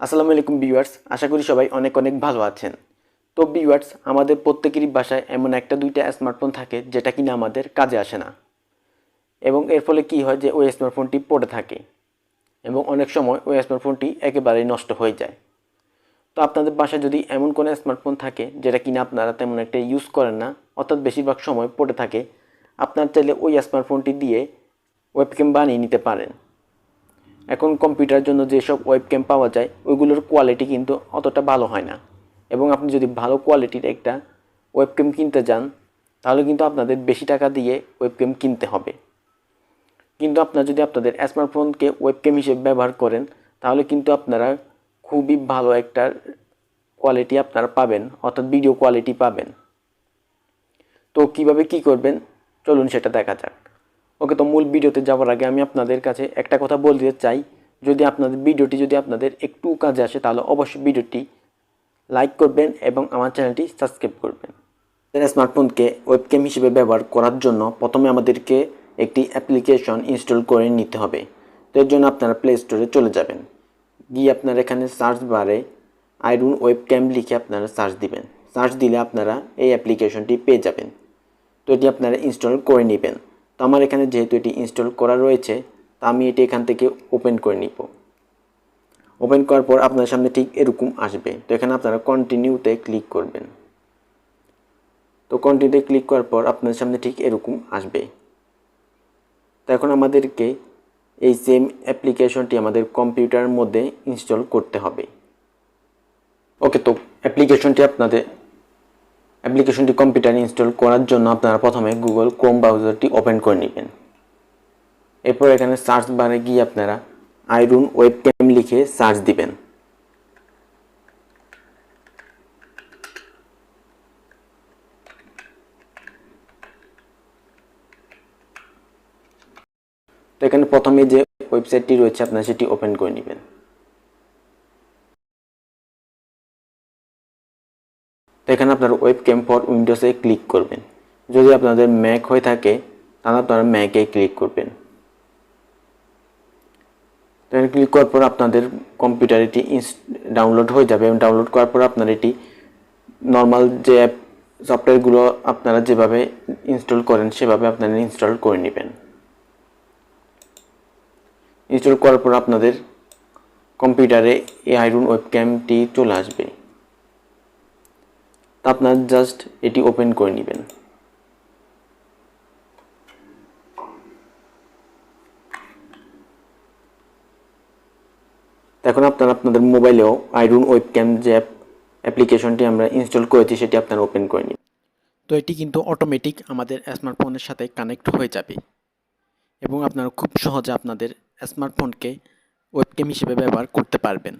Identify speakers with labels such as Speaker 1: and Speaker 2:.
Speaker 1: আসসালামু আলাইকুম ভিউয়ার্স, আশা করি সবাই অনেক অনেক ভালো আছেন। তো ভিউয়ার্স, আমাদের প্রত্যেকেরই বাসায় এমন একটা দুইটা স্মার্টফোন থাকে যেটা কিনা আমাদের কাজে আসে না, এবং এর ফলে কি হয় যে ওই স্মার্টফোনটি পড়ে থাকে এবং অনেক সময় ওই স্মার্টফোনটি একেবারেই নষ্ট হয়ে যায়। তো আপনাদের বাসায় যদি এমন কোনো স্মার্টফোন থাকে যেটা কিনা আপনারা তেমন একটা ইউজ করেন না, অর্থাৎ বেশিরভাগ সময় পড়ে থাকে, আপনার চাইলে ওই স্মার্টফোনটি দিয়ে ওয়েবক্যাম বানিয়ে নিতে পারেন। এখন কম্পিউটারের জন্য যেসব ওয়েবক্যাম পাওয়া যায় ওইগুলোর কোয়ালিটি কিন্তু অতটা ভালো হয় না, এবং আপনি যদি ভালো কোয়ালিটির একটা ওয়েবক্যাম কিনতে যান তাহলে কিন্তু আপনাদের বেশি টাকা দিয়ে ওয়েবক্যাম কিনতে হবে। কিন্তু আপনারা যদি আপনাদের স্মার্টফোনকে ওয়েবক্যাম হিসেবে ব্যবহার করেন তাহলে কিন্তু আপনারা খুবই ভালো একটা কোয়ালিটি আপনারা পাবেন, অর্থাৎ ভিডিও কোয়ালিটি পাবেন। তো কিভাবে কি করবেন চলুন সেটা দেখা যাক। ওকে, তো মূল ভিডিওতে যাওয়ার আগে আমি আপনাদের কাছে একটা কথা বলতে চাই, যদি আপনাদের ভিডিওটি যদি আপনাদের একটু কাজে আসে তাহলে অবশ্যই ভিডিওটি লাইক করবেন এবং আমার চ্যানেলটি সাবস্ক্রাইব করবেন। স্মার্টফোনকে ওয়েবক্যাম হিসেবে ব্যবহার করার জন্য প্রথমে আমাদেরকে একটি অ্যাপ্লিকেশন ইনস্টল করে নিতে হবে। তো এর জন্য আপনারা প্লে স্টোরে চলে যাবেন, গিয়ে আপনারা এখানে সার্চ বারে আইরুন ওয়েবক্যাম লিখে আপনারা সার্চ দিবেন। সার্চ দিলে আপনারা এই অ্যাপ্লিকেশনটি পেয়ে যাবেন। তো এটি আপনারা ইনস্টল করে নেবেন। তো আমার এখানে যেহেতু এটি ইনস্টল করা রয়েছে তা আমি এটি এখান থেকে ওপেন করে নিব। ওপেন করার পর আপনার সামনে ঠিক এরকম আসবে। তো এখানে আপনারা কন্টিনিউতে ক্লিক করবেন। তো কন্টিনিউতে ক্লিক করার পর আপনার সামনে ঠিক এরকম আসবে। তো এখন আমাদেরকে এই সেম অ্যাপ্লিকেশনটি আমাদের কম্পিউটারের মধ্যে ইনস্টল করতে হবে। ওকে, তো অ্যাপ্লিকেশনটি কম্পিউটারে ইনস্টল করার জন্য আপনারা প্রথমে গুগল ক্রোম ব্রাউজারটি ওপেন করে নেবেন। এরপর এখানে সার্চ বারে গিয়ে আপনারা আইরুন ওয়েবক্যাম লিখে সার্চ দিবেন। তো এখানে প্রথমে যে ওয়েবসাইটটি রয়েছে আপনারা সেটি ওপেন করে নেবেন। তো এখানে আপনারা ওয়েবক্যাম ফর উইন্ডোজে ক্লিক করবেন। যদি আপনাদের ম্যাক হয়ে থাকে তাহলে আপনারা ম্যাকে ক্লিক করবেন। তো এখানে ক্লিক করার পর আপনাদের কম্পিউটার এটি ডাউনলোড হয়ে যাবে, এবং ডাউনলোড করার পর আপনারা এটি নর্মাল যে অ্যাপ সফটওয়্যারগুলো আপনারা যেভাবে ইনস্টল করেন সেভাবে আপনারা ইনস্টল করে নেবেন। ইনস্টল করার পর আপনাদের কম্পিউটারে এই আইরুন ওয়েবক্যামটি চলে আসবে। তা আপনারা জাস্ট এটি ওপেন করে নেবেন। এখন আপনারা আপনাদের মোবাইলেও আইরুন ওয়েবক্যাম যে অ্যাপ্লিকেশনটি আমরা ইনস্টল করেছি সেটি আপনারা ওপেন করে নিন। তো এটি কিন্তু অটোমেটিক আমাদের স্মার্টফোনের সাথে কানেক্ট হয়ে যাবে, এবং আপনারা খুব সহজে আপনাদের স্মার্টফোনকে ওয়েবক্যাম হিসেবে ব্যবহার করতে পারবেন।